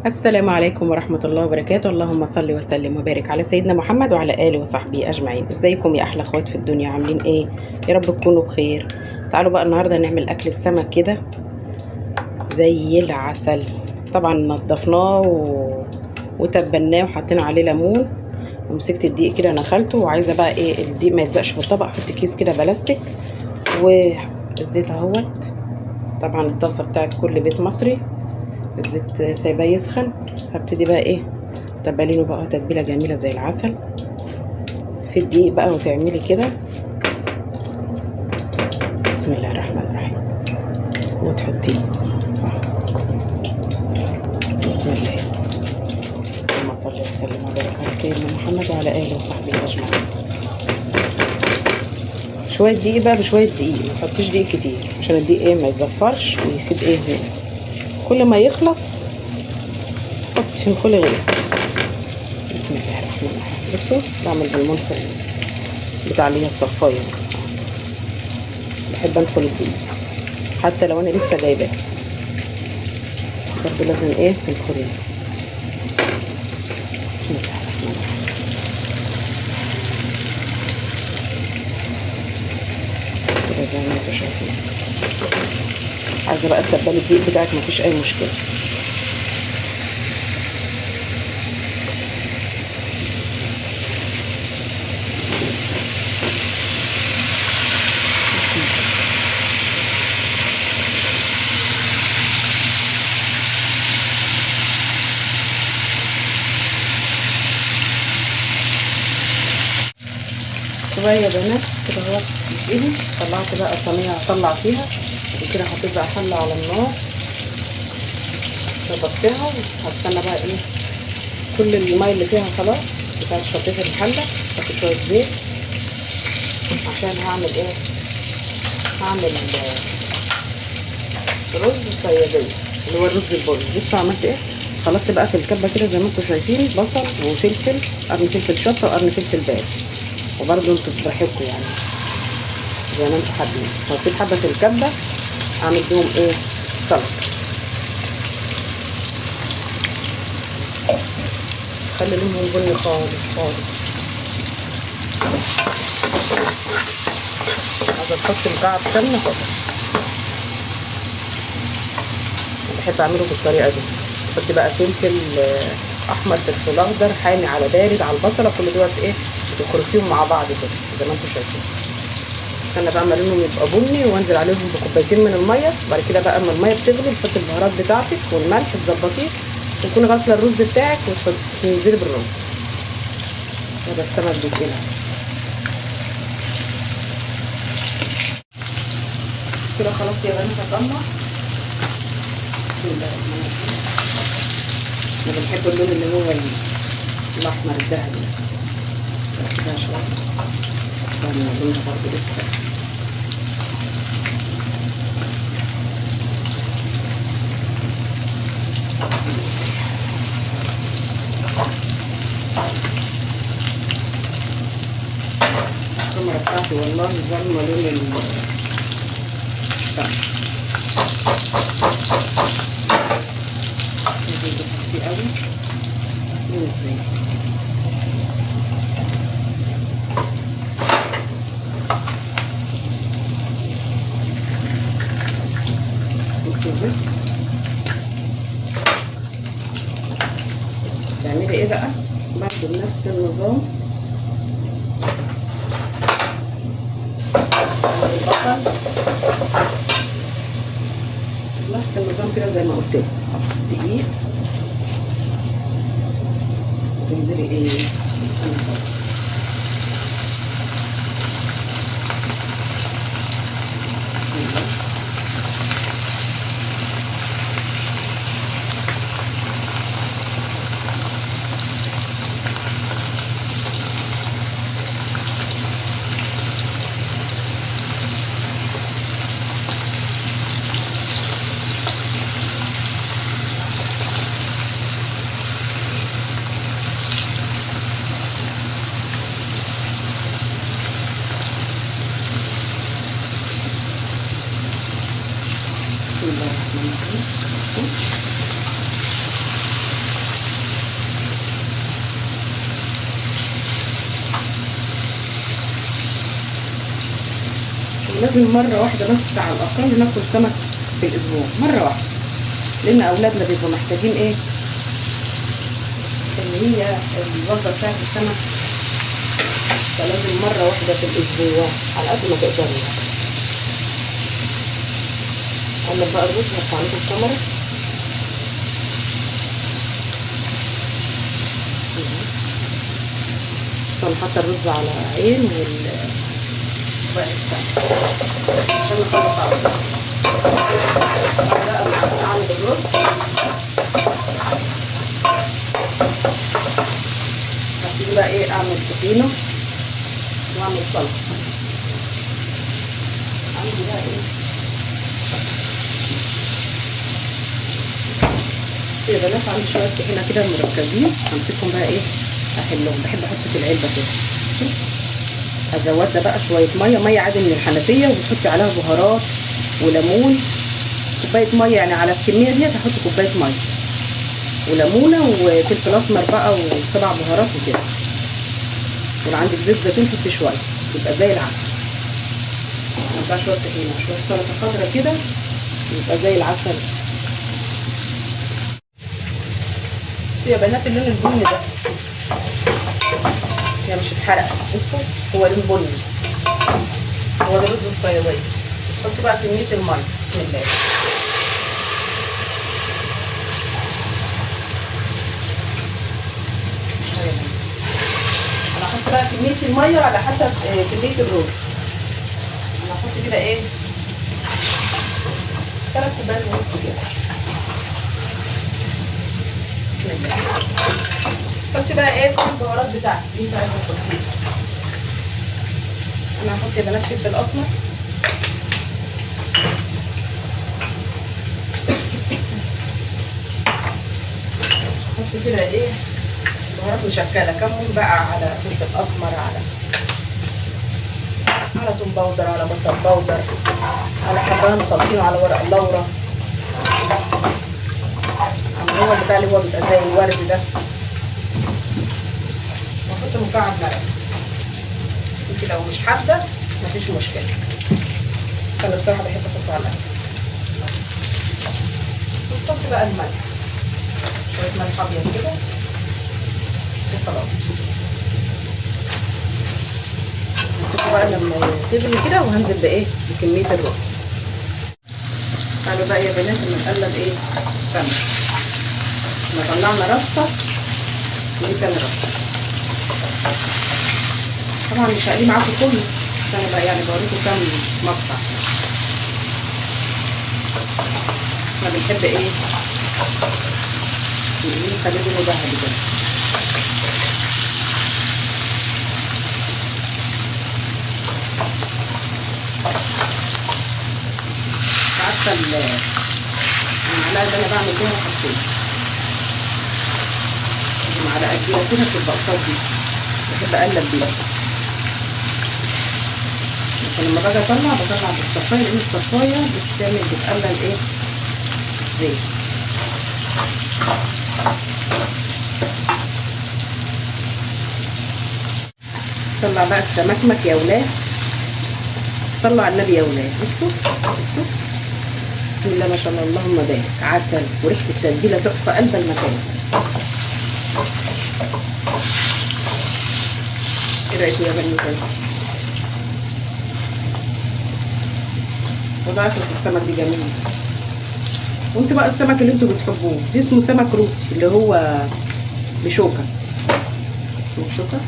السلام عليكم ورحمة الله وبركاته. اللهم صل وسلم وبارك على سيدنا محمد وعلى آله وصحبه أجمعين. ازيكم يا أحلى أخوات في الدنيا، عاملين إيه؟ يا رب تكونوا بخير. تعالوا بقى النهاردة نعمل أكلة سمك كده زي العسل. طبعا نضفناه وتبلناه وحطينا عليه ليمون، ومسكت الدقيق كده نخلته، وعايزة بقى إيه الدقيق ما يلزقش في الطبق، حط كيس كده بلاستيك. والزيت اهوت، طبعا الطاسة بتاعت كل بيت مصري الزيت سايباه يسخن. هبتدي بقى ايه تبلينه بقى تتبيله جميله زي العسل في الدقيق بقى، وتعملي كده بسم الله الرحمن الرحيم وتحطيه بسم الله. اللهم صل وسلم وبارك على سيدنا محمد وعلى اله وصحبه اجمعين. شويه دقيق بقى بشويه دقيق، ما تحطيش دقيق كتير عشان الدقيق ايه ما يزفرش ويفيد ايه هنا. كل ما يخلص حطي كل غير. بسم الله الرحمن الرحيم. بصوا بعمل بالمنخل بتاع اللي هي الصفايه، بحب ادخل الدقيق حتى لو انا لسه جايباه، برضه لازم ايه تدخليه. بسم الله الرحمن الرحيم. كده زي ما انتوا شايفين. عايزه بقى تتبلي الدقيق بتاعك مفيش اي مشكله. شويه يا بنات كده اهو بايدي. طلعت بقى صينيه هطلع فيها، وكده حطيت بقى حله على النار ظبطتها، وهستنى بقى ايه كل الميه اللي فيها خلاص بتاعت شطيت الحله. باخد شويه زيت عشان هعمل ايه، هعمل رز صياديه اللي هو الرز البني. لسه عملت ايه، خلطت بقى في الكبه كده زي ما انتم شايفين بصل وفلفل، قرن فلفل شطه وقرن فلفل بارد، وبرده انتوا براحتكم يعني زي ما انتوا حابين. هسيب حبه في الكبه اعمل بيهم ايه السلطه. خلي لونهم بني خالص خالص. عايزه تحط مكعب سمنه فقط، بحب اعمله بالطريقه دي. بحط بقى فلفل احمر، فلفل اخضر، حامي على بارد، على البصله، كل دوت ايه بتخرطيهم مع بعض كده زي ما انتم شايفين. استنى بقى اما لونهم يبقى بني، وانزل عليهم بكوبايتين من الميه. وبعد كده بقى اما الميه بتغلي تحط البهارات بتاعتك والملح تظبطيه، وتكوني غاسله الرز بتاعك وتنزلي بالرز. هذا السمك بيتقلع كده خلاص يا بنات. هطلع بسم الله الرحمن الرحيم. انا بحب اللون اللي هو الاحمر الذهبي، بس ده شويه استنى اللون برضه لسه. الكاميرا بتاعتي والله ظلمه لون السمك. لازم تصفيه قوي من الزيت. بصوا زيت. تعملي ايه بقى برضه بنفس النظام. البصل نفس النظام كده زي ما قلت لك. دقيق وتنزلي ايه السمنه. بسم الله. لازم مرة واحدة بس على الأقل ناكل سمك في الأسبوع، مرة واحدة، لأن أولادنا بيبقوا محتاجين إيه؟ اللي هي الوجبة بتاعت السمك، فلازم مرة واحدة في الأسبوع على قد ما تقدروا يعني. أقلب بقى الرز، هرفع لكم الكاميرا. بس أنا حاطة الرز على عين وباقي السمك عشان نخلص على طول. بقى أعمل الرز، هبتدي بقى إيه أعمل طحينة واعمل سلطة. عندي بقى إيه يا بنات، عندي شوية طحينة كده مركزين، همسكهم بقى إيه أحلهم. بحب أحط في العلبة كده. بصوا هزود ده بقى شوية مية عادي من الحنفية، وبتحطي عليها بهارات وليمون، كوباية مية يعني. على الكمية دي هتحطي كوباية مية وليمونة وفلفل أسمر بقى وسبع بهارات وكده. ولو عندك زيت زيتون حطي شوية، يبقى زي العسل. بقى شوية طحينة شوية سلطة خضرا كده، يبقى زي العسل. بصوا يا بنات اللون البني ده، هي مش اتحرقت، بصوا هو لون بني، هو ده رز الصيادية. حطوا بقى كمية المية، بسم الله. انا هحط بقى كمية المية على حسب كمية الرز. انا هحط كده ايه 3 كوبايات ونص كده. بسم الله. حطي بقى ايه كل البهارات بتاعتك اللي انت عايزه تحطيها. انا هحط يا بنات فلفل اسمر، هحط كده ايه بهارات مشكله، كمون بقى على فلفل اسمر، على توم باودر، على بصل باودر، على حبهان خلطينه، على ورق اللورا، اللي هو البتاع اللي هو بيبقى زي الورد ده. واحط مكعب مرق. انت لو مش حابه مفيش مشكله، بس انا بصراحه بحب احطه على الاكل. وتحط بقى الملح، شويه ملح ابيض كده وخلاص. هسيبه بقى لما تغلي كده، وهنزل بايه بكميه الرز. تعالوا بقى يا بنات نقلب ايه السمك. احنا طلعنا رصه ودي تاني رصه. طبعا مش هقليه معاكم كله، بس انا بقى يعني بوريكم كام مقطع. احنا بنحب ايه نخليه لونه ذهبي كده. عارفه المعلقه اللي انا بعمل بيها حاجتين، معلقه كبيره كده في البقساط دي، بحب اقلب بيها. فلما باجي بطلع بالصفايه، لان الصفايه بتقلل ايه الزيت. طلع بقى السمكمك يا ولاد، صلوا على النبي يا ولاد. بصوا بصوا بسم الله ما شاء الله، اللهم بارك. عسل وريحه التتبيله تحفه قلب المكان. ايه رايكم يا بنات؟ والله اكلة السمك دي جميله. وانتوا بقى السمك اللي انتوا بتحبوه دي اسمه سمك روسي، اللي هو بشوكه. بشوكه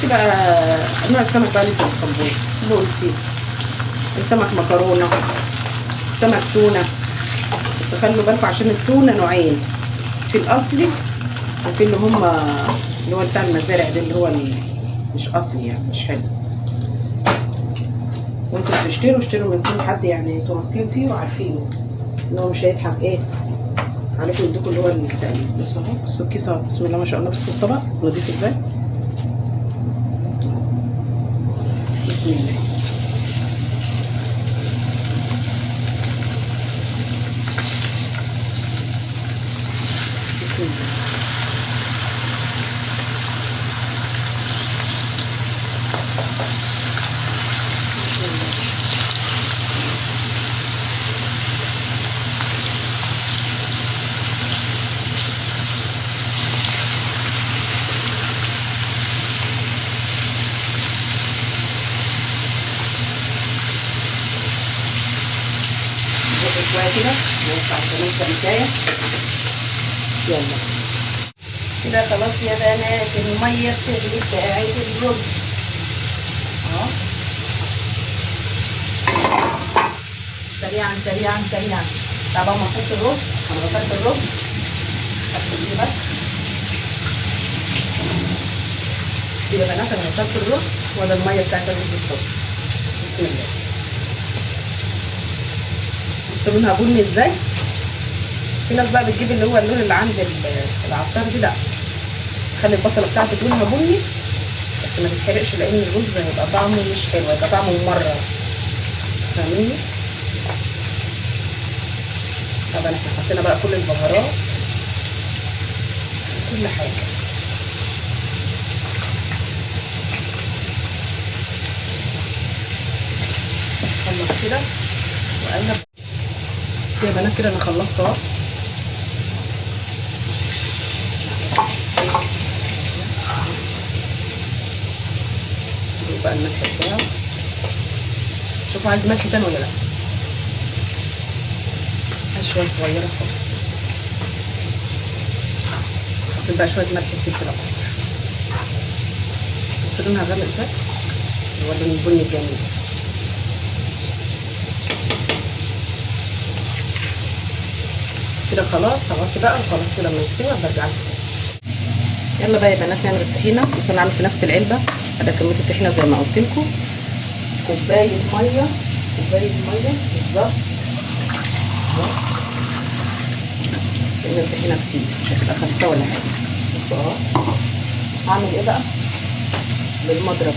دي بقى انواع السمك بقى اللي انتوا بتحبوه. بولتي، سمك مكرونه، سمك تونه. بس خلوا بالكم عشان التونه نوعين، في الاصلي وفي اللي هو بتاع المزارع ده، اللي هو مش اصلي يعني مش حلو. وانتوا اشتروا من كل حد يعني انتوا واثقين فيه وعارفينه ان هو مش هيضحك ايه عليكم، يدوكوا اللي هو التقليد. بصوا اهو، بصوا الكيسه بسم الله ما شاء الله. بصوا الطبق نضيف ازاي، بسم الله. بسم الله. بقى كده نرفع كمان سمكايه. يلا كده خلاص يا بنات، الميه بتغلي بتاعت الرز اهو. سريعا سريعا سريعا. طبعا ما نحط الرز، انا غسلت الرز هغسل ايه بس. بصوا يا بنات، انا غسلت الرز ولا الميه بتاعت الرز تحط. بسم الله. بصوا لونها بني ازاي. في ناس بقى بتجيب اللي هو اللون اللي عند العطار دي، لا خلي البصله بتاعتك لونها بني بس ما تتحرقش، لان الرز هيبقى طعمه مش حلو، هيبقى طعمه ممرر. فاهميني؟ طبعا احنا حطينا بقى كل البهارات كل حاجه. خلص كده وقلب. بس يا بنات كده انا خلصت اهو. بقى الملح بتاعه، شوفوا عايز ملح تاني ولا لا. شويه صغيره خالص. حطيت بقى شويه ملح وفلفل اسمر. بصوا لونها غامق ازاي، هو اللون البني الجميل. كده خلاص هغطي بقى وخلاص كده لما يستوي برجع لكم. يلا بقى يا بنات نعمل الطحينه. بصوا انا عامل في نفس العلبه ده كميه الطحينه زي ما قلت لكم. كوبايه ميه بالظبط اهو، لان الطحينه كتير مش هتبقى خفيفه ولا حاجه. بصوا اهو. هعمل ايه بقى بالمضرب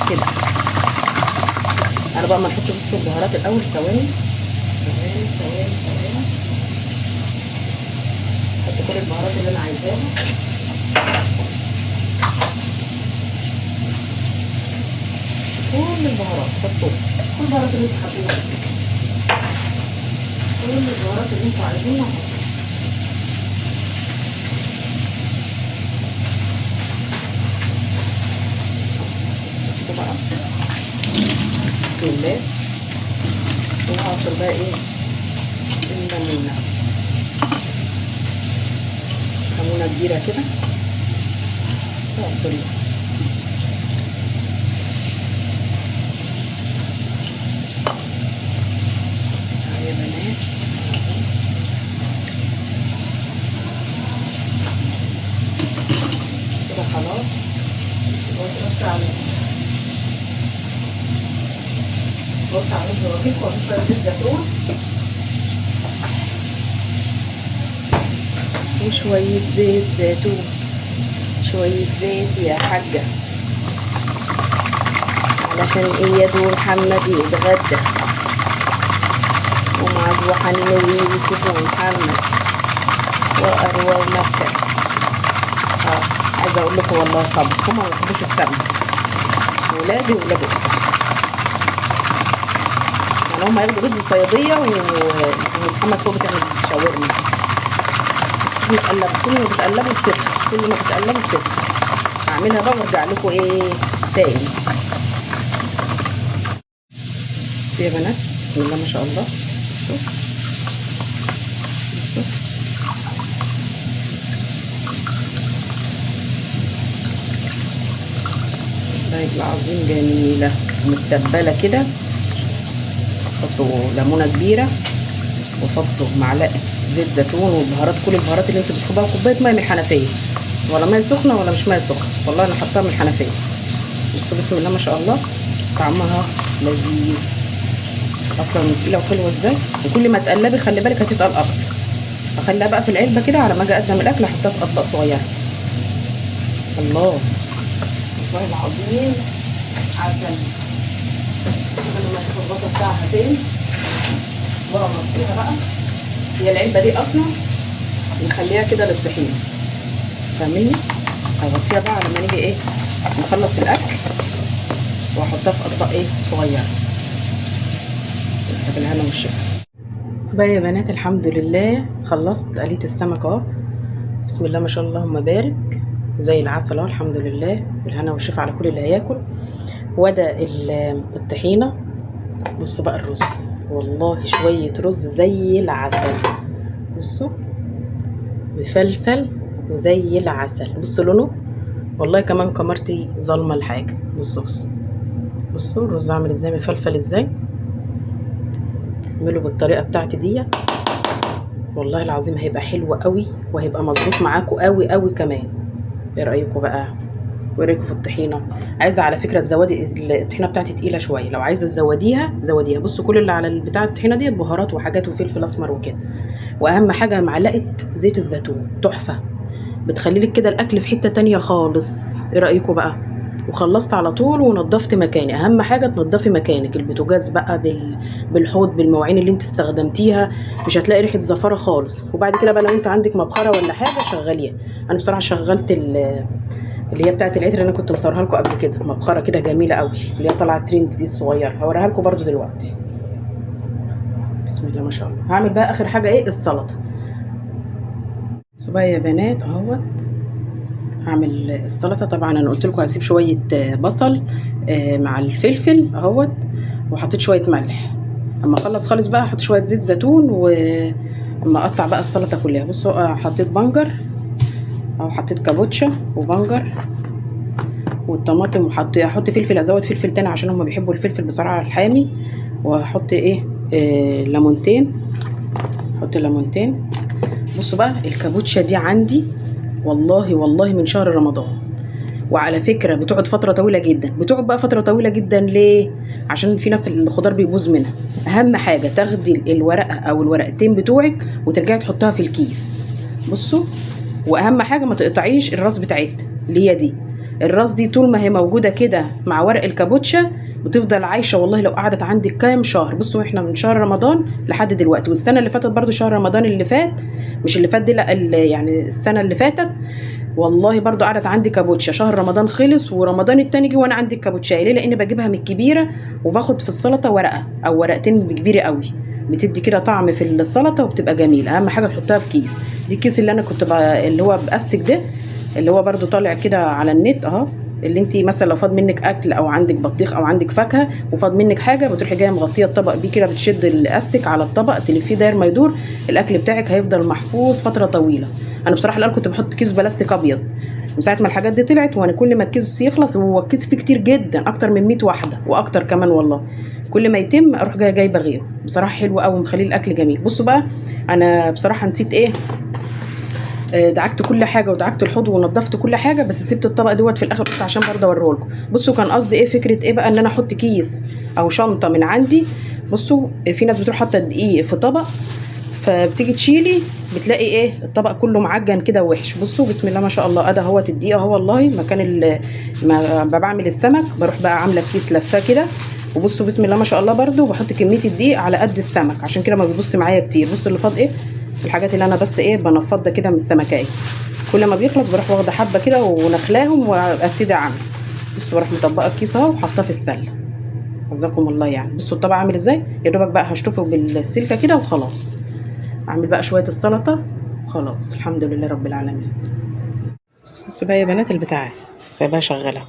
كده. انا بقى ما نحط بصوا البهارات الاول. ثواني احط كل البهارات اللي انا عايزاها. كل البهارات حطوها، كل البهارات اللي انتوا حابينها، كل البهارات اللي انتوا عايزينها حطوها. بصوا بقى بسم الله. وهعصر بقى ايه الليمونه، ليمونه كبيره كده واعصريها. يا بنات كده خلاص. بص على الرغيف واحط زيت زيتون وشويه زيت زيتون، شويه زيت يا حاجه، علشان ايه يا دو محمد يتغدى ومع حنين ويوسف ومحمد وأروى ومكة. عايزه اقول لكم والله صبر، هما ما بيحبوش السمنه، ولادي وولاد اختي. يعني هما ياخدوا رز صياديه ومحمد فوق بتعمل شاورما. بتقلب كل ما بتقلبوا بترخي، كل ما بتقلبوا بترخي. هعملها بقى وارجع لكم ايه تاني. بصوا يا بنات بسم الله ما شاء الله. بصوا والله العظيم جميله متبله كده. حطوا ليمونه كبيره وحطوا معلقه زيت زيتون وبهارات، كل البهارات اللي انتوا بتحبوها. كوبايه ميه من الحنفيه، ولا ميه سخنه ولا مش ميه سخنه، والله انا حطاها من الحنفيه. بصوا بسم الله ما شاء الله طعمها لذيذ اصلا، تقيله وحلوه ازاي. وكل ما تقلبي خلي بالك هتتقل اكتر. اخليها بقى في العلبه كده على ما اجي اقدم الاكل احطها في اطباق صغيره. الله والله العظيم عسل. قبل ما اشوف الغطا بتاعها فين واغطيها بقى. هي العلبه دي اصلا نخليها كده للطحينه، فاهميني؟ هغطيها بقى على ما نيجي ايه نخلص الاكل واحطها في اطباق ايه صغيره. بالهنا والشفا. بقى يا بنات الحمد لله خلصت قليت السمك اهو. بسم الله ما شاء الله اللهم بارك، زي العسل اهو الحمد لله. بالهنا والشفا على كل اللي هياكل. وده الطحينه بصوا بقى الرز، والله شويه رز زي العسل. بصوا بفلفل وزي العسل. بصوا لونه، والله كمان كمرتي ظالمه الحاجه. بصوا الرز عامل ازاي، مفلفل ازاي. اعملوا بالطريقه بتاعتي دي، والله العظيم هيبقى حلو قوي وهيبقى مظبوط معاكم قوي قوي كمان. ايه رايكم بقى؟ وريكم في الطحينه. عايزه على فكره تزودي الطحينه بتاعتي تقيله شويه، لو عايزه تزوديها زوديها. بصوا كل اللي على البتاع الطحينه ديت بهارات وحاجات وفلفل اسمر وكده. واهم حاجه معلقه زيت الزيتون، تحفه، بتخلي لك كده الاكل في حته تانية خالص. ايه رايكم بقى؟ وخلصت على طول ونضفت مكاني. اهم حاجه تنضفي مكانك، البوتاجاز بقى بالحوض بالمواعين اللي انت استخدمتيها، مش هتلاقي ريحه زفاره خالص. وبعد كده بقى لو انت عندك مبخره ولا حاجه شغليها. انا بصراحه شغلت اللي هي بتاعه العطر اللي انا كنت مصورها لكم قبل كده، مبخره كده جميله قوي اللي هي طالعه ترند دي الصغيره، هوريها لكم برده دلوقتي. بسم الله ما شاء الله. هعمل بقى اخر حاجه ايه؟ السلطه. صبايا يا بنات اهوت، هعمل السلطه. طبعا انا قلت لكم هسيب شويه بصل مع الفلفل اهوت، وحطيت شويه ملح. اما اخلص خالص بقى احط شويه زيت زيتون، واما اقطع بقى السلطه كلها. بصوا حطيت بنجر، او حطيت كابوتشا وبنجر والطماطم، احط فلفل، ازود فلفل تاني عشان هم بيحبوا الفلفل بصراحه الحامي. واحط ايه ليمونتين، احط ليمونتين. بصوا بقى الكابوتشا دي عندي والله من شهر رمضان، وعلى فكره بتقعد فتره طويله جدا. بتقعد بقى فتره طويله جدا ليه؟ عشان في ناس الخضار بيبوظ منها. اهم حاجه تاخدي الورقه او الورقتين بتوعك وترجعي تحطها في الكيس. بصوا، واهم حاجه ما تقطعيش الراس بتاعتها اللي هي دي. الراس دي طول ما هي موجوده كده مع ورق الكابوتشا بتفضل عايشه والله لو قعدت عندك كام شهر. بصوا احنا من شهر رمضان لحد دلوقتي، والسنه اللي فاتت برضو شهر رمضان اللي فات، مش اللي فات دي لا، يعني السنه اللي فاتت والله برضو قعدت عندي كابوتشا. شهر رمضان خلص ورمضان التاني جه وانا عندي الكابوتشا. ليه؟ لان بجيبها من الكبيره وباخد في السلطه ورقه او ورقتين كبيره قوي، بتدي كده طعم في السلطه وبتبقى جميل. اهم حاجه تحطها في كيس. دي الكيس اللي انا كنت اللي هو باستك ده، اللي هو برضو طالع كده على النت اهو، اللي انت مثلا لو فاض منك اكل او عندك بطيخ او عندك فاكهه وفاض منك حاجه، بتروحي جايه مغطيه الطبق بيه كده، بتشد الاستك على الطبق تلفيه داير ما يدور، الاكل بتاعك هيفضل محفوظ فتره طويله. انا بصراحه الاول كنت بحط كيس بلاستيك ابيض، من ساعه ما الحاجات دي طلعت وانا كل ما الكيس يخلص، هو الكيس فيه كتير جدا اكتر من 100 واحده واكتر كمان والله، كل ما يتم اروح جايبه غيره. بصراحه حلو قوي ومخلي الاكل جميل. بصوا بقى انا بصراحه نسيت ايه، دعكت كل حاجه ودعكت الحوض ونضفت كل حاجه، بس سبت الطبق دوت في الاخر قلت عشان برضه اوريه لكم. بصوا كان قصدي ايه، فكره ايه بقى، ان انا احط كيس او شنطه من عندي. بصوا في ناس بتروح حاطه دقيق في طبق، فبتيجي تشيلي بتلاقي ايه الطبق كله معجن كده وحش. بصوا بسم الله ما شاء الله، ادي اهوت الدقيق اهو، والله مكان ما بعمل السمك بروح بقى عامله كيس لفاه كده. وبصوا بسم الله ما شاء الله برده بحط كميه الدقيق على قد السمك، عشان كده ما بيبص معايا كتير. بصوا اللي فاض ايه، الحاجات اللي انا بس ايه بنفضها كده من السمكايه، كل ما بيخلص بروح واخده حبه كده ونخلاهم وابتدي اعمل. بصوا بروح مطبقه الكيس اهو وحطاه في السله، عزكم الله يعني. بصوا الطبق عامل ازاي، يا دوبك بقى هشطفه بالسلكه كده وخلاص. اعمل بقى شويه السلطه خلاص، الحمد لله رب العالمين. بس بقى يا بنات البتاعه سايباها شغاله،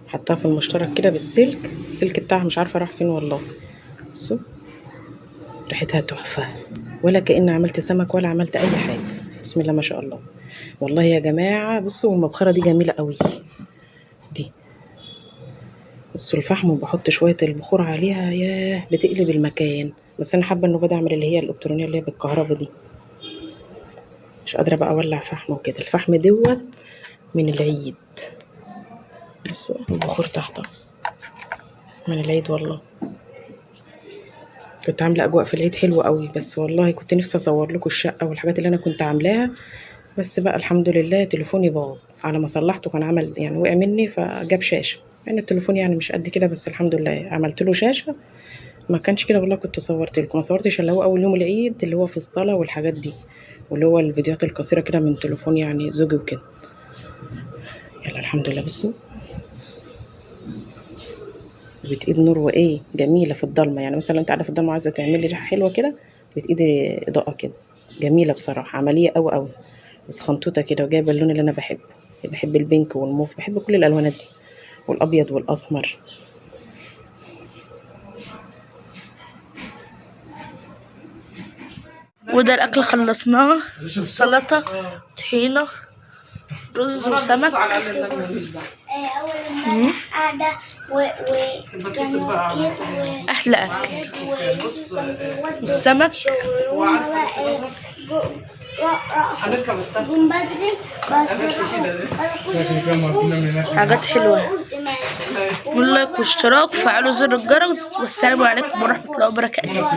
حطها في المشترك كده بالسلك، السلك بتاعها مش عارفه راح فين والله. بصوا ريحتها تحفه، ولا كأن عملت سمك ولا عملت اي حاجه. بسم الله ما شاء الله والله يا جماعه. بصوا المبخره دي جميله قوي دي. بصوا الفحم وبحط شويه البخور عليها، ياه بتقلب المكان. بس انا حابه انه بدي اعمل اللي هي الالكترونيه اللي هي بالكهرباء دي، مش قادره بقى اولع فحم وكده. الفحم دوت من العيد، بصوا البخور تحت من العيد والله. كنت عامله اجواء في العيد حلوه قوي، بس والله كنت نفسي اصور لكم الشقه والحاجات اللي انا كنت عاملاها، بس بقى الحمد لله تليفوني باظ على ما صلحته. كان عمل يعني وقع مني فجاب شاشه، يعني التليفون يعني مش قد كده، بس الحمد لله عملت له شاشه. ما كانش كده والله كنت صورت لكم، ما صورتش الا هو اول يوم العيد اللي هو في الصلاه والحاجات دي، واللي هو الفيديوهات القصيره كده من تليفون يعني زوجي وكده. يلا الحمد لله. بصوا بتقيد نور وايه جميله في الضلمه، يعني مثلا انت قاعده في الضلمه عايزه تعملي ريحه حلوه كده، بتقيدي اضاءه كده جميله بصراحه، عمليه قوي قوي، بس خنطوطه كده، وجايبه اللون اللي انا بحبه. بحب البينك والموف، بحب كل الالوانات دي، والابيض والاسمر. وده الأكل خلصناه. سلطة، طحينة، رز وسمك. أحلى أكل السمك. حاجات حلوة. لايك واشتراك وفعلوا زر الجرس. والسلام عليكم ورحمة الله وبركاته.